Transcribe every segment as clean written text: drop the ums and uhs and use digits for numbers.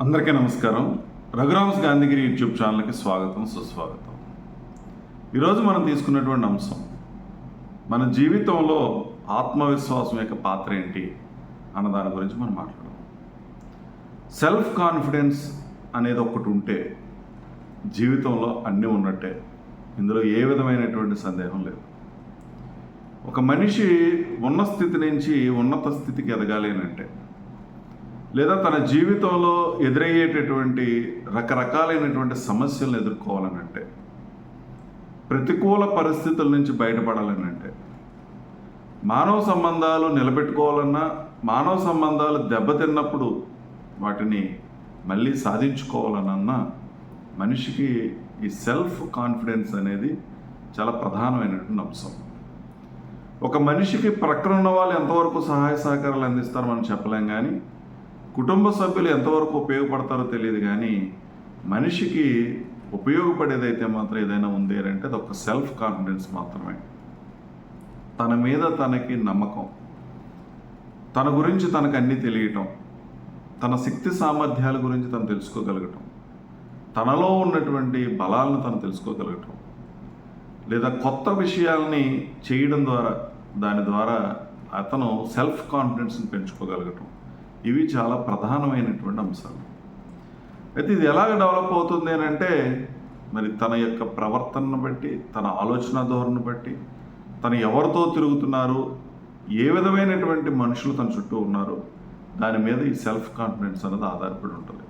అందరికీ నమస్కారం. రఘురామ్స్ గాంధీగిరి యూట్యూబ్ ఛానల్కి స్వాగతం, సుస్వాగతం. ఈరోజు మనం తీసుకున్నటువంటి అంశం, మన జీవితంలో ఆత్మవిశ్వాసం యొక్క పాత్ర ఏంటి అన్న దాని గురించి మనం మాట్లాడదాం. సెల్ఫ్ కాన్ఫిడెన్స్ అనేది ఒకటి ఉంటే జీవితంలో అన్నీ ఉన్నట్టే, ఇందులో ఏ విధమైనటువంటి సందేహం లేదు. ఒక మనిషి ఉన్న స్థితి నుంచి ఉన్నత స్థితికి ఎదగాలి అంటే, లేదా తన జీవితంలో ఎదురయ్యేటటువంటి రకరకాలైనటువంటి సమస్యలను ఎదుర్కోవాలనంటే, ప్రతికూల పరిస్థితుల నుంచి బయటపడాలనంటే, మానవ సంబంధాలు నిలబెట్టుకోవాలన్నా, మానవ సంబంధాలు దెబ్బతిన్నప్పుడు వాటిని మళ్ళీ సాధించుకోవాలన్నా మనిషికి ఈ సెల్ఫ్ కాన్ఫిడెన్స్ అనేది చాలా ప్రధానమైనటువంటి అంశం. ఒక మనిషికి ప్రక్కన ఉన్న వాళ్ళు ఎంతవరకు సహాయ సహకారాలు అందిస్తారో మనం చెప్పలేం, కానీ కుటుంబ సభ్యులు ఎంతవరకు ఉపయోగపడతారో తెలియదు. కానీ మనిషికి ఉపయోగపడేదైతే మాత్రం ఏదైనా ఉంది అంటే అది ఒక సెల్ఫ్ కాన్ఫిడెన్స్ మాత్రమే. తన మీద తనకి నమ్మకం, తన గురించి తనకు అన్నీ తెలియటం, తన శక్తి సామర్థ్యాల గురించి తను తెలుసుకోగలగటం, తనలో ఉన్నటువంటి బలాలను తను తెలుసుకోగలగటం, లేదా కొత్త విషయాల్ని చేయడం ద్వారా దాని ద్వారా అతను సెల్ఫ్ కాన్ఫిడెన్స్ని పెంచుకోగలగటం, ఇవి చాలా ప్రధానమైనటువంటి అంశాలు. అయితే ఇది ఎలాగ డెవలప్ అవుతుంది అని అంటే, మరి తన యొక్క ప్రవర్తనను బట్టి, తన ఆలోచన ధోరణిని బట్టి, తను ఎవరితో తిరుగుతున్నారు, ఏ విధమైనటువంటి మనుషులు తన చుట్టూ ఉన్నారు, దాని మీద ఈ సెల్ఫ్ కాన్ఫిడెన్స్ అనేది ఆధారపడి ఉంటుంది.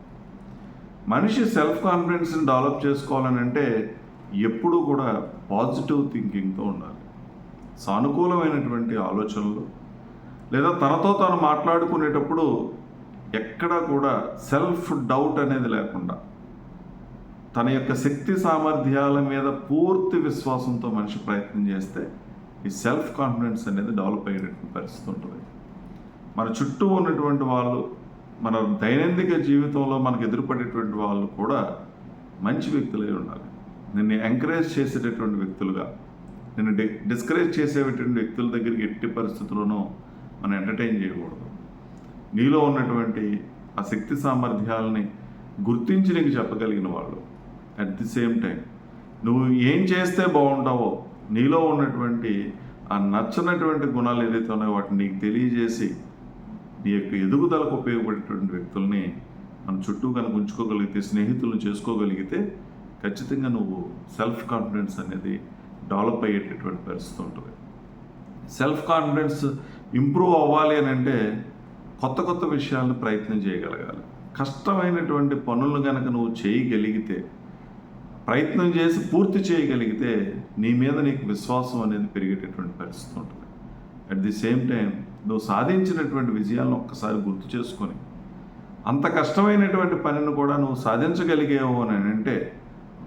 మనిషి సెల్ఫ్ కాన్ఫిడెన్స్ని డెవలప్ చేసుకోవాలని అంటే ఎప్పుడూ కూడా పాజిటివ్ థింకింగ్తో ఉండాలి. సానుకూలమైనటువంటి ఆలోచనలు, లేదా తనతో తాను మాట్లాడుకునేటప్పుడు ఎక్కడా కూడా సెల్ఫ్ డౌట్ అనేది లేకుండా తన యొక్క శక్తి సామర్థ్యాల మీద పూర్తి విశ్వాసంతో మనిషి ప్రయత్నం చేస్తే ఈ సెల్ఫ్ కాన్ఫిడెన్స్ అనేది డెవలప్ అయ్యేటటువంటి పరిస్థితి ఉంటుంది. మన చుట్టూ ఉన్నటువంటి వాళ్ళు, మన దైనందిక జీవితంలో మనకు ఎదురుపడేటువంటి వాళ్ళు కూడా మంచి వ్యక్తులై ఉండాలి. నిన్ను ఎంకరేజ్ చేసేటటువంటి వ్యక్తులుగా, నిన్ను డిస్కరేజ్ చేసేటటువంటి వ్యక్తుల దగ్గరికి ఎట్టి పరిస్థితుల్లోనూ మనం ఎంటర్టైన్ చేయకూడదు. నీలో ఉన్నటువంటి ఆ శక్తి సామర్థ్యాలని గుర్తించి నీకు చెప్పగలిగిన వాళ్ళు, అట్ ది సేమ్ టైం నువ్వు ఏం చేస్తే బాగుంటావో, నీలో ఉన్నటువంటి ఆ నచ్చనటువంటి గుణాలు ఏదైతే ఉన్నాయో వాటిని నీకు తెలియజేసి నీ యొక్క ఎదుగుదలకు ఉపయోగపడేటువంటి వ్యక్తుల్ని మన చుట్టూ కనుక ఉంచుకోగలిగితే, స్నేహితులను చేసుకోగలిగితే ఖచ్చితంగా నువ్వు సెల్ఫ్ కాన్ఫిడెన్స్ అనేది డెవలప్ అయ్యేటటువంటి పరిస్థితి ఉంటుంది. సెల్ఫ్ కాన్ఫిడెన్స్ ఇంప్రూవ్ అవ్వాలి అని అంటే కొత్త కొత్త విషయాలను ప్రయత్నం చేయగలగాలి. కష్టమైనటువంటి పనులను కనుక నువ్వు చేయగలిగితే, ప్రయత్నం చేసి పూర్తి చేయగలిగితే నీ మీద నీకు విశ్వాసం అనేది పెరిగేటటువంటి పరిస్థితి ఉంటుంది. అట్ ది సేమ్ టైం నువ్వు సాధించినటువంటి విజయాలను ఒక్కసారి గుర్తు చేసుకొని, అంత కష్టమైనటువంటి పనిని కూడా నువ్వు సాధించగలిగేవు అని అంటే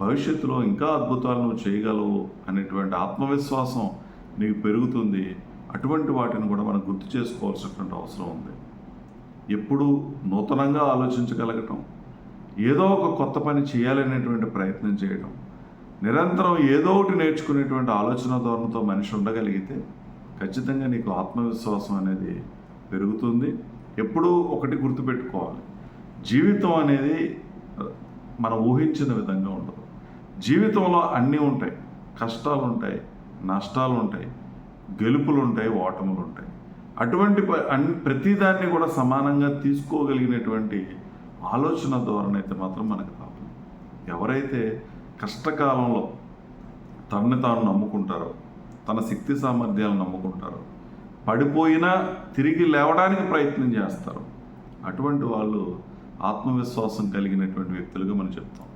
భవిష్యత్తులో ఇంకా అద్భుతాలు నువ్వు చేయగలవు అనేటువంటి ఆత్మవిశ్వాసం నీకు పెరుగుతుంది. అటువంటి వాటిని కూడా మనం గుర్తు చేసుకోవాల్సినటువంటి అవసరం ఉంది. ఎప్పుడూ నూతనంగా ఆలోచించగలగటం, ఏదో ఒక కొత్త పని చేయాలనేటువంటి ప్రయత్నం చేయడం, నిరంతరం ఏదో ఒకటి నేర్చుకునేటువంటి ఆలోచన ధోరణితో మనిషి ఉండగలిగితే ఖచ్చితంగా నీకు ఆత్మవిశ్వాసం అనేది పెరుగుతుంది. ఎప్పుడూ ఒకటి గుర్తుపెట్టుకోవాలి, జీవితం అనేది మనం ఊహించిన విధంగా ఉండదు. జీవితంలో అన్నీ ఉంటాయి, కష్టాలు ఉంటాయి, నష్టాలు ఉంటాయి, గెలుపులు ఉంటాయి, ఓటములు ఉంటాయి. అటువంటి ప్రతిదాన్ని కూడా సమానంగా తీసుకోగలిగినటువంటి ఆలోచన ధోరణి అయితే మాత్రం మనకు రాదు. ఎవరైతే కష్టకాలంలో తనని తాను నమ్ముకుంటారో, తన శక్తి సామర్థ్యాలను నమ్ముకుంటారో, పడిపోయినా తిరిగి లేవడానికి ప్రయత్నం చేస్తారు, అటువంటి వాళ్ళు ఆత్మవిశ్వాసం కలిగినటువంటి వ్యక్తులుగా మనం చెప్తాం.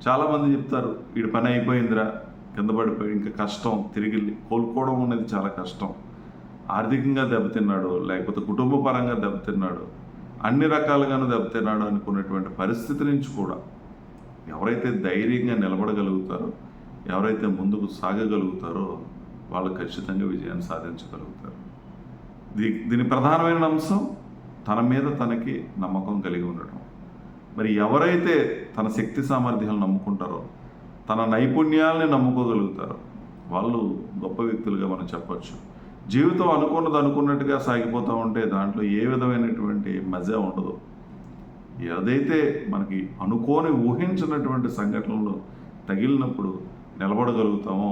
చాలామంది చెప్తారు, వీడి పని అయిపోయిందిరా, కింద పడిపోయి ఇంకా కష్టం, తిరిగి కోలుకోవడం అనేది చాలా కష్టం, ఆర్థికంగా దెబ్బతిన్నాడు, లేకపోతే కుటుంబ పరంగా దెబ్బతిన్నాడు, అన్ని రకాలుగాను దెబ్బతిన్నాడు అనుకునేటువంటి పరిస్థితి నుంచి కూడా ఎవరైతే ధైర్యంగా నిలబడగలుగుతారో, ఎవరైతే ముందుకు సాగగలుగుతారో వాళ్ళు ఖచ్చితంగా విజయాన్ని సాధించగలుగుతారు. దీని ప్రధానమైన అంశం తన మీద తనకి నమ్మకం కలిగి ఉండటం. మరి ఎవరైతే తన శక్తి సామర్థ్యాలను నమ్ముకుంటారో, తన నైపుణ్యాలని నమ్ముకోగలుగుతారో వాళ్ళు గొప్ప వ్యక్తులుగా మనం చెప్పచ్చు. జీవితం అనుకున్నది అనుకున్నట్టుగా సాగిపోతూ ఉంటే దాంట్లో ఏ విధమైనటువంటి మజా ఉండదు. ఏదైతే మనకి అనుకోని ఊహించినటువంటి సంఘటనలు తగిలినప్పుడు నిలబడగలుగుతామో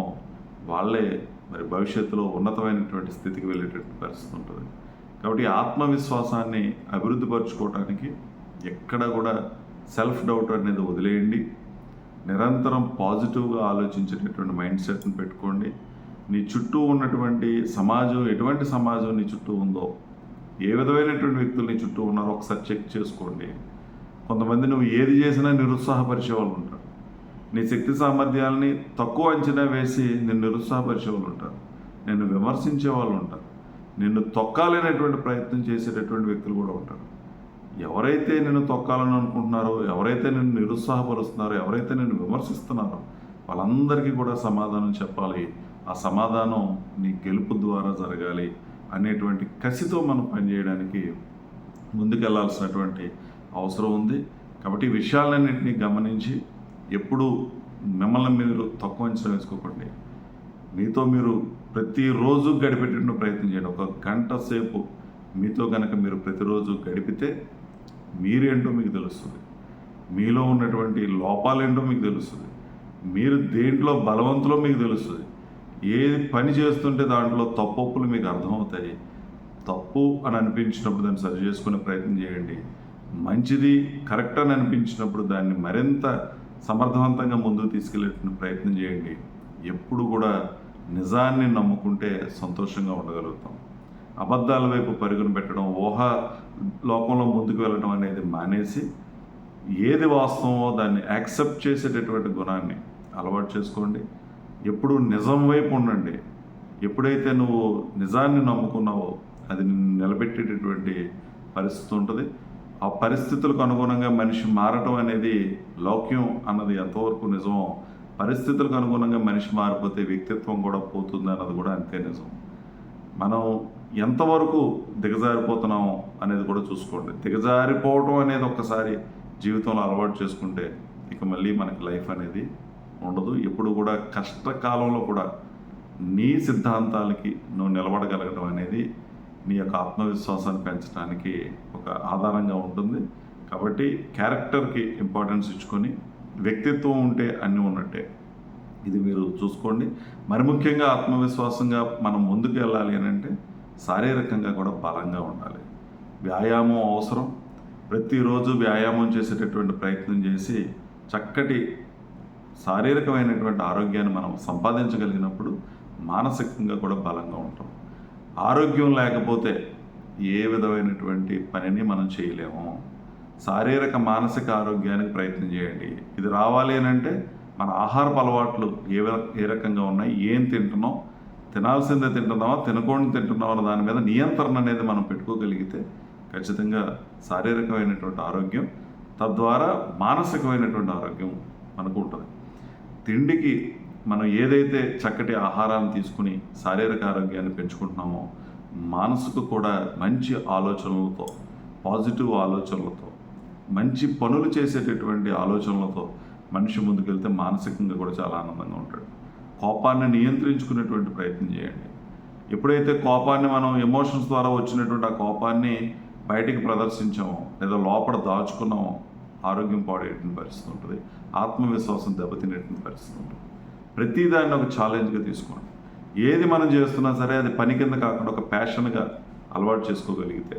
వాళ్ళే మరి భవిష్యత్తులో ఉన్నతమైనటువంటి స్థితికి వెళ్ళేటటువంటి పరిస్థితి ఉంటుంది. కాబట్టి ఆత్మవిశ్వాసాన్ని అభివృద్ధి పరచుకోవడానికి ఎక్కడ కూడా సెల్ఫ్ డౌట్ అనేది వదిలేయండి. నిరంతరం పాజిటివ్గా ఆలోచించేటటువంటి మైండ్ సెట్ని పెట్టుకోండి. నీ చుట్టూ ఉన్నటువంటి సమాజం, ఎటువంటి సమాజం నీ చుట్టూ ఉందో, ఏ విధమైనటువంటి వ్యక్తులు నీ చుట్టూ ఉన్నారో ఒకసారి చెక్ చేసుకోండి. కొంతమంది నువ్వు ఏది చేసినా నిరుత్సాహపరిచే వాళ్ళు ఉంటారు. నీ శక్తి సామర్థ్యాలని తక్కువ అంచనా వేసి నిన్ను నిరుత్సాహపరిచే వాళ్ళు ఉంటారు. నిన్ను విమర్శించే వాళ్ళు ఉంటారు. నిన్ను తొక్కాలనేటువంటి ప్రయత్నం చేసేటటువంటి వ్యక్తులు కూడా ఉంటారు. ఎవరైతే నిన్ను తొక్కాలని అనుకుంటున్నారో, ఎవరైతే నిన్ను నిరుత్సాహపరుస్తున్నారో, ఎవరైతే నిన్ను విమర్శిస్తున్నారో వాళ్ళందరికీ కూడా సమాధానం చెప్పాలి. ఆ సమాధానం నీ గెలుపు ద్వారా జరగాలి అనేటువంటి కసితో మనం పనిచేయడానికి ముందుకెళ్లాల్సినటువంటి అవసరం ఉంది. కాబట్టి ఈ విషయాలన్నింటినీ గమనించి ఎప్పుడూ మిమ్మల్ని మీరు తక్కువ అంచనా వేసుకోకండి. మీతో మీరు ప్రతిరోజు గడిపేటట్టు ప్రయత్నం చేయండి. ఒక గంట సేపు మీతో కనుక మీరు ప్రతిరోజు గడిపితే మీరేంటో మీకు తెలుస్తుంది. మీలో ఉన్నటువంటి లోపాలేంటో మీకు తెలుస్తుంది. మీరు దేంట్లో బలవంతులో మీకు తెలుస్తుంది. ఏది పని చేస్తుంటే దాంట్లో తప్పొప్పులు మీకు అర్థమవుతాయి. తప్పు అని అనిపించినప్పుడు దాన్ని సరి చేసుకునే ప్రయత్నం చేయండి. మంచిది కరెక్ట్ అని అనిపించినప్పుడు దాన్ని మరింత సమర్థవంతంగా ముందుకు తీసుకెళ్ళేటువంటి ప్రయత్నం చేయండి. ఎప్పుడు కూడా నిజాన్ని నమ్ముకుంటే సంతోషంగా ఉండగలుగుతాం. అబద్ధాల వైపు పరుగును పెట్టడం, ఊహా లోకంలో ముందుకు వెళ్ళడం అనేది మానేసి ఏది వాస్తవమో దాన్ని యాక్సెప్ట్ చేసేటటువంటి గుణాన్ని అలవాటు చేసుకోండి. ఎప్పుడు నిజం వైపు ఉండండి. ఎప్పుడైతే నువ్వు నిజాన్ని నమ్ముకున్నావో అది నిన్ను నిలబెట్టేటటువంటి పరిస్థితి ఉంటుంది. ఆ పరిస్థితులకు అనుగుణంగా మనిషి మారటం అనేది లౌక్యం అన్నది ఎంతవరకు నిజమో, పరిస్థితులకు అనుగుణంగా మనిషి మారిపోతే వ్యక్తిత్వం కూడా పోతుంది అన్నది కూడా అంతే నిజం. మనం ఎంతవరకు దిగజారిపోతున్నామో అనేది కూడా చూసుకోండి. దిగజారిపోవటం అనేది ఒక్కసారి జీవితంలో అలవాటు చేసుకుంటే ఇక మళ్ళీ మనకి లైఫ్ అనేది ఉండదు. ఎప్పుడు కూడా కష్టకాలంలో కూడా నీ సిద్ధాంతాలకి నువ్వు నిలబడగలగడం అనేది నీ యొక్క ఆత్మవిశ్వాసాన్ని పెంచడానికి ఒక ఆధారంగా ఉంటుంది. కాబట్టి క్యారెక్టర్కి ఇంపార్టెన్స్ ఇచ్చుకొని వ్యక్తిత్వం ఉంటే అన్నీ ఉన్నట్టే. ఇది మీరు చూసుకోండి. మరి ముఖ్యంగా ఆత్మవిశ్వాసంగా మనం ముందుకు వెళ్ళాలి అని అంటే శారీరకంగా కూడా బలంగా ఉండాలి. వ్యాయామం అవసరం. ప్రతిరోజు వ్యాయామం చేసేటటువంటి ప్రయత్నం చేసి చక్కటి శారీరకమైనటువంటి ఆరోగ్యాన్ని మనం సంపాదించగలిగినప్పుడు మానసికంగా కూడా బలంగా ఉంటాం. ఆరోగ్యం లేకపోతే ఏ విధమైనటువంటి పనిని మనం చేయలేము. శారీరక మానసిక ఆరోగ్యానికి ప్రయత్నం చేయండి. ఇది రావాలి అని అంటే మన ఆహారపు అలవాట్లు ఏ రకంగా ఉన్నాయి, ఏం తింటున్నాం, తినాల్సిందే తింటున్నావా, తినకూడదు తింటున్నావా అన్న దాని మీద నియంత్రణ అనేది మనం పెట్టుకోగలిగితే ఖచ్చితంగా శారీరకమైనటువంటి ఆరోగ్యం, తద్వారా మానసికమైనటువంటి ఆరోగ్యం మనకు ఉంటుంది. తిండికి మనం ఏదైతే చక్కటి ఆహారాన్ని తీసుకుని శారీరక ఆరోగ్యాన్ని పెంచుకుంటున్నామో, మనసుకు కూడా మంచి ఆలోచనలతో, పాజిటివ్ ఆలోచనలతో, మంచి పనులు చేసేటటువంటి ఆలోచనలతో మనిషి ముందుకెళ్తే మానసికంగా కూడా చాలా ఆనందంగా ఉంటాడు. కోపాన్ని నియంత్రించుకునేటువంటి ప్రయత్నం చేయండి. ఎప్పుడైతే కోపాన్ని మనం ఎమోషన్స్ ద్వారా వచ్చినటువంటి ఆ కోపాన్ని బయటికి ప్రదర్శించామో లేదా లోపల దాచుకున్నామో ఆరోగ్యం పాడేటువంటి పరిస్థితి ఉంటుంది. ఆత్మవిశ్వాసం దెబ్బతినేటువంటి పరిస్థితి ఉంటుంది. ప్రతిదాన్ని ఒక ఛాలెంజ్గా తీసుకోండి. ఏది మనం చేస్తున్నా సరే అది పని కింద కాకుండా ఒక ప్యాషన్గా అలవాటు చేసుకోగలిగితే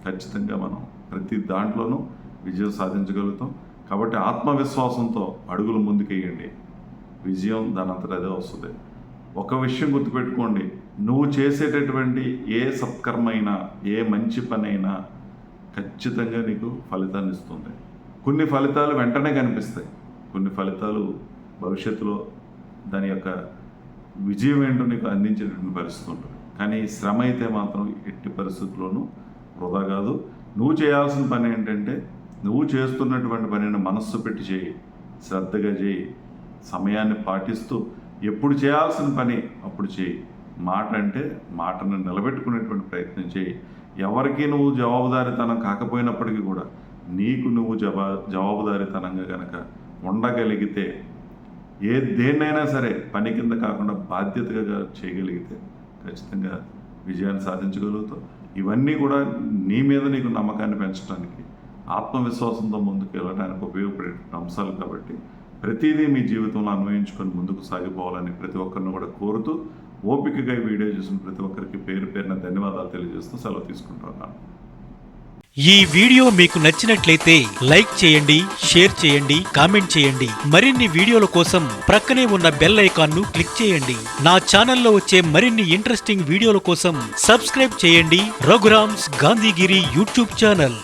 ఖచ్చితంగా మనం ప్రతి దాంట్లోనూ విజయం సాధించగలుగుతాం. కాబట్టి ఆత్మవిశ్వాసంతో అడుగులు ముందుకేయండి. విజయం దాని అంతటా అదే వస్తుంది. ఒక విషయం గుర్తుపెట్టుకోండి, నువ్వు చేసేటటువంటి ఏ సత్కర్మ అయినా, ఏ మంచి పని అయినా ఖచ్చితంగా నీకు ఫలితాన్ని ఇస్తుంది. కొన్ని ఫలితాలు వెంటనే కనిపిస్తాయి, కొన్ని ఫలితాలు భవిష్యత్తులో దాని యొక్క విజయం ఏంటో నీకు అందించేటటువంటి పరిస్థితి ఉంటుంది. కానీ శ్రమ అయితే మాత్రం ఎట్టి పరిస్థితుల్లోనూ వృధా కాదు. నువ్వు చేయాల్సిన పని ఏంటంటే నువ్వు చేస్తున్నటువంటి పనిని మనస్సు పెట్టి చేయి, శ్రద్ధగా చేయి, సమయాన్ని పాటిస్తూ ఎప్పుడు చేయాల్సిన పని అప్పుడు చేయి. మాట అంటే మాటను నిలబెట్టుకునేటువంటి ప్రయత్నం చేయి. ఎవరికి నువ్వు జవాబుదారీతనం కాకపోయినప్పటికీ కూడా నీకు నువ్వు జవాబుదారీతనంగా కనుక ఉండగలిగితే దేన్నైనా సరే పని కింద కాకుండా బాధ్యతగా చేయగలిగితే ఖచ్చితంగా విజయాన్ని సాధించగలుగుతావు. ఇవన్నీ కూడా నీ మీద నీకు నమ్మకాన్ని పెంచడానికి ఆత్మవిశ్వాసంతో ముందుకు వెళ్ళడానికి ఉపయోగపడే అంశాలు కాబట్టి ప్రతిదీ మీ జీవితంలో అన్వయించుకొని ముందుకు సాగిపోవాలని ప్రతి ఒక్కరిని కూడా కోరుతూ ఓపికగా ఈ వీడియో చూసిన ప్రతి ఒక్కరికి పేరు పేరున ధన్యవాదాలు తెలియజేస్తూ సెలవు తీసుకుంటున్నాను. ఈ వీడియో మీకు నచ్చినట్లయితే లైక్ చేయండి, షేర్ చేయండి, కామెంట్ చేయండి. మరిన్ని వీడియోల కోసం ప్రక్కనే ఉన్న బెల్ ఐకాన్ ను క్లిక్ చేయండి. నా ఛానల్లో వచ్చే మరిన్ని ఇంట్రెస్టింగ్ వీడియోల కోసం సబ్స్క్రైబ్ చేయండి రఘురామ్స్ గాంధీగిరి యూట్యూబ్ ఛానల్.